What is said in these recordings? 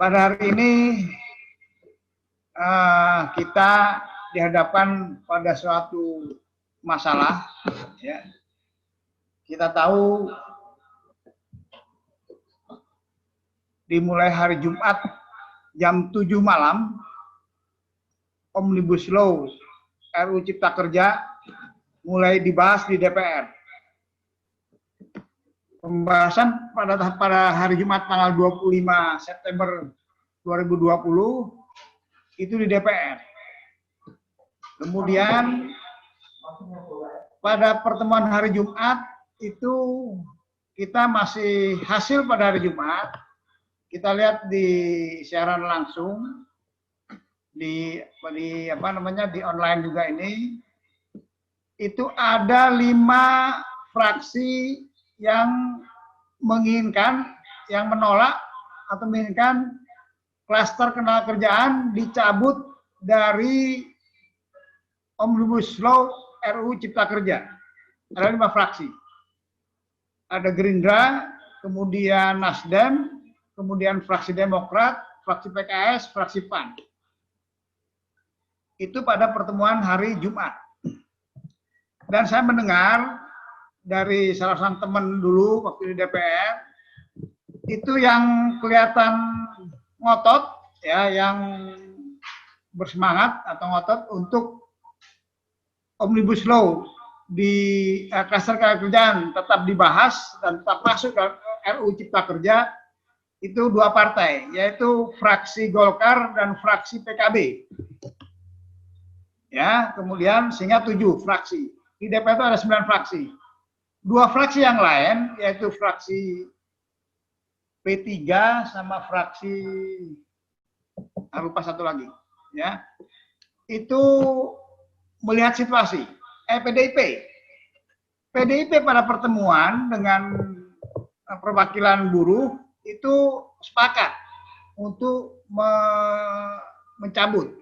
pada hari ini kita dihadapkan pada suatu masalah. Ya. Kita tahu dimulai hari Jumat jam 7 malam, Omnibus Law RUU Cipta Kerja mulai dibahas di DPR. Pembahasan pada hari Jumat tanggal 25 September 2020 itu di DPR. Kemudian pada pertemuan hari Jumat itu kita masih hasil pada hari Jumat, kita lihat di siaran langsung di online juga ini, itu ada 5 fraksi yang menginginkan, yang menolak atau menginginkan klaster ketenagakerjaan dicabut dari Omnibus Law RUU Cipta Kerja. Ada 5 fraksi. Ada Gerindra, kemudian Nasdem, kemudian fraksi Demokrat, fraksi PKS, fraksi PAN. Itu pada pertemuan hari Jumat. Dan saya mendengar dari salah satu teman dulu waktu di DPR, itu yang kelihatan ngotot, ya, yang bersemangat atau ngotot untuk Omnibus Law di klaster ketenagakerjaan tetap dibahas dan tetap masuk ke RUU Cipta Kerja, itu 2 partai, yaitu fraksi Golkar dan fraksi PKB. Ya, kemudian sehingga 7 fraksi. Di DPR itu ada 9 fraksi. 2 fraksi yang lain, yaitu fraksi P3 sama fraksi lupa satu lagi, ya, itu melihat situasi. PDIP pada pertemuan dengan perwakilan buruh itu sepakat untuk mencabut,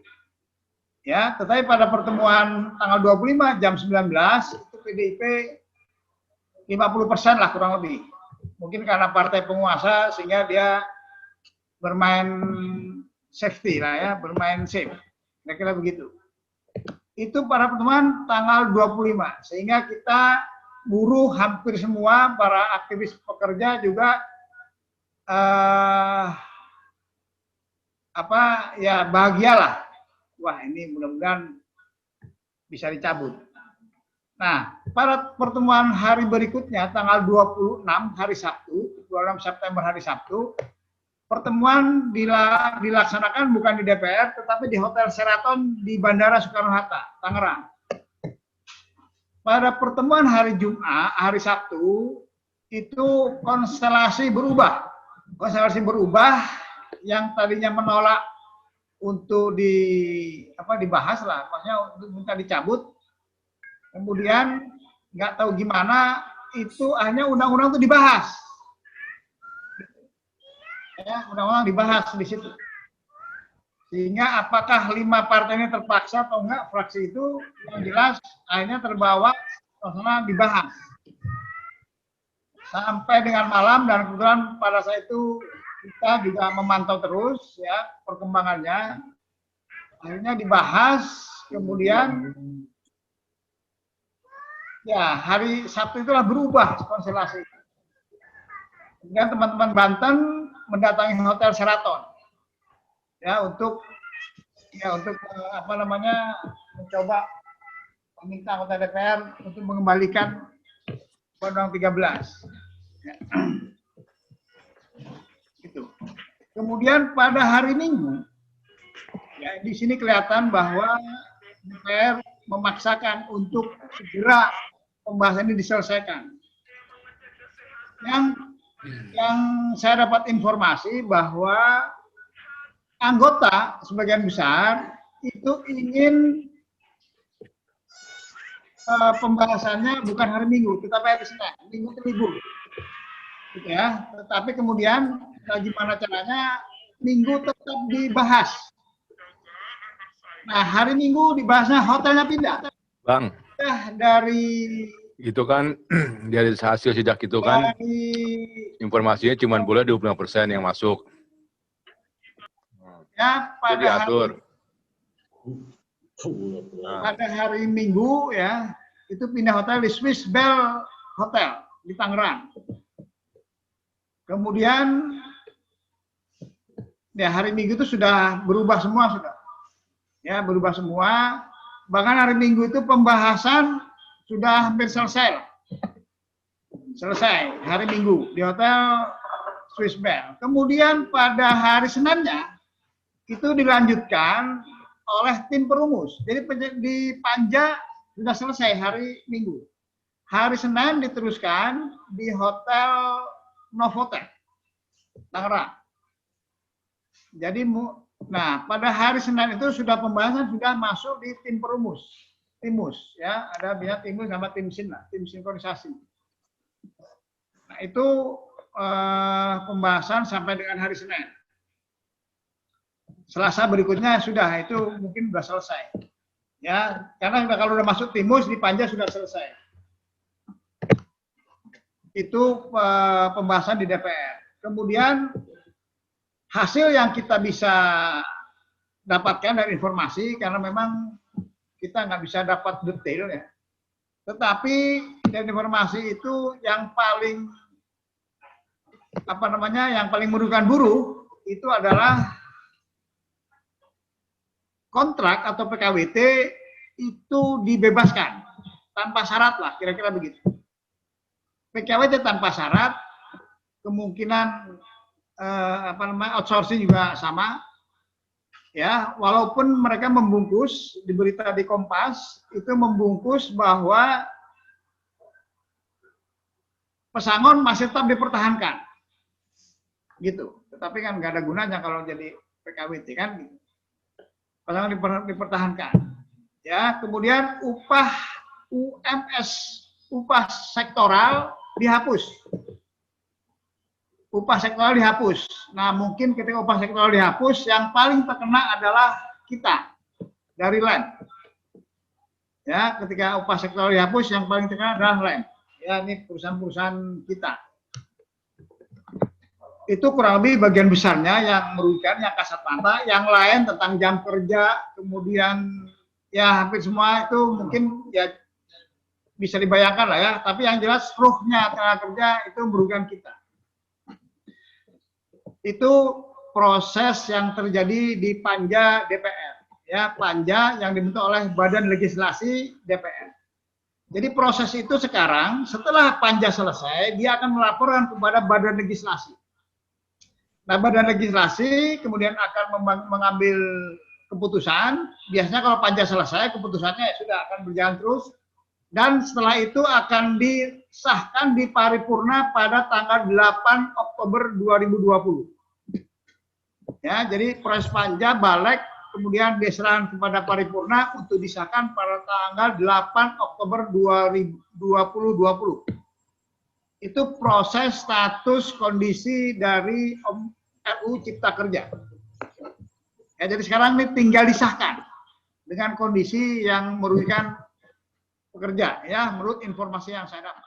ya. Tetapi pada pertemuan tanggal 25 jam 19 itu PDIP 50% lah kurang lebih. Mungkin karena partai penguasa sehingga dia bermain safety lah, ya, bermain safe. Kira-kira begitu. Itu pada pertemuan tanggal 25. Sehingga kita buruh hampir semua, para aktivis pekerja juga bahagialah. Wah, ini mudah-mudahan bisa dicabut. Nah, pada pertemuan hari berikutnya, tanggal 26 hari Sabtu, 26 September hari Sabtu, pertemuan dilaksanakan bukan di DPR, tetapi di Hotel Sheraton di Bandara Soekarno-Hatta, Tangerang. Pada pertemuan hari Jumat, hari Sabtu, itu konstelasi berubah. Konstelasi berubah yang tadinya menolak untuk dibahas lah, maksudnya untuk minta dicabut. Kemudian nggak tahu gimana itu akhirnya undang-undang itu dibahas, ya, undang-undang dibahas di situ. Sehingga apakah 5 partai ini terpaksa atau enggak, fraksi itu yang jelas akhirnya terbawa suasana dibahas sampai dengan malam. Dan kebetulan pada saat itu kita juga memantau terus, ya, perkembangannya. Akhirnya dibahas, kemudian ya, hari Sabtu itulah berubah konstelasi. Kemudian teman-teman Banten mendatangi Hotel Sheraton, ya, untuk mencoba meminta anggota DPR untuk mengembalikan Undang-Undang 13. Ya. Gitu. Kemudian pada hari Minggu, ya, di sini kelihatan bahwa DPR memaksakan untuk segera pembahasan ini diselesaikan. Yang saya dapat informasi bahwa anggota sebagian besar itu ingin pembahasannya bukan hari Minggu, tetapi hari Senin. Minggu itu libur, gitu ya. Tetapi kemudian gimana caranya Minggu tetap dibahas. Nah, hari Minggu dibahasnya hotelnya pindah. Bang, dari itu kan dari hasil sidak itu kan informasinya cuma boleh 25% yang masuk. Ya, diatur. pada hari Minggu ya, itu pindah hotel di Swiss Bell Hotel di Tangerang. Kemudian ya hari Minggu itu sudah berubah semua sudah. Ya, berubah semua. Bahkan hari Minggu itu pembahasan sudah hampir selesai. Selesai hari Minggu di Hotel Swiss Bell. Kemudian pada hari Seninnya itu dilanjutkan oleh tim perumus. Jadi di Panja sudah selesai hari Minggu. Hari Senin diteruskan di Hotel Novotel Tangerang. Jadi nah, pada hari Senin itu sudah pembahasan sudah masuk di tim perumus. Timus ya, ada biasa timus sama tim sin lah, tim sinkronisasi. Nah, itu pembahasan sampai dengan hari Senin. Selasa berikutnya sudah itu mungkin sudah selesai. Ya, karena kalau sudah masuk timus di Panja sudah selesai. Itu pembahasan di DPR. Kemudian hasil yang kita bisa dapatkan dari informasi, karena memang kita nggak bisa dapat detail ya. Tetapi dari informasi itu yang paling yang paling merugikan buruh itu adalah kontrak atau PKWT itu dibebaskan tanpa syarat lah, kira-kira begitu. PKWT tanpa syarat, kemungkinan outsourcing juga sama. Ya, walaupun mereka membungkus di berita di Kompas itu membungkus bahwa pesangon masih tetap dipertahankan, gitu. Tetapi kan nggak ada gunanya kalau jadi PKWT kan, gitu. Pesangon dipertahankan. Ya, kemudian upah UMS, upah sektoral dihapus. Upah sektoral dihapus. Nah, mungkin ketika upah sektoral dihapus, yang paling terkena adalah kita dari LEM. Ya, ketika upah sektoral dihapus, yang paling terkena adalah LEM. Ya, ini perusahaan-perusahaan kita. Itu kurang lebih bagian besarnya yang merugikan, yang kasat mata, yang lain tentang jam kerja, kemudian ya hampir semua itu mungkin ya bisa dibayangkan lah ya. Tapi yang jelas ruhnya tenaga kerja itu merugikan kita. Itu proses yang terjadi di Panja DPR, ya, Panja yang dibentuk oleh Badan Legislasi DPR. Jadi proses itu sekarang setelah Panja selesai, dia akan melaporkan kepada Badan Legislasi. Nah, Badan Legislasi kemudian akan mengambil keputusan. Biasanya kalau Panja selesai, keputusannya sudah akan berjalan terus. Dan setelah itu akan disahkan di paripurna pada tanggal 8 Oktober 2020. Ya, jadi proses Panja balik kemudian diserahkan kepada paripurna untuk disahkan pada tanggal 8 Oktober 2020. Itu proses status kondisi dari RUU Cipta Kerja. Ya, jadi sekarang ini tinggal disahkan dengan kondisi yang merugikan pekerja, ya, menurut informasi yang saya dapat.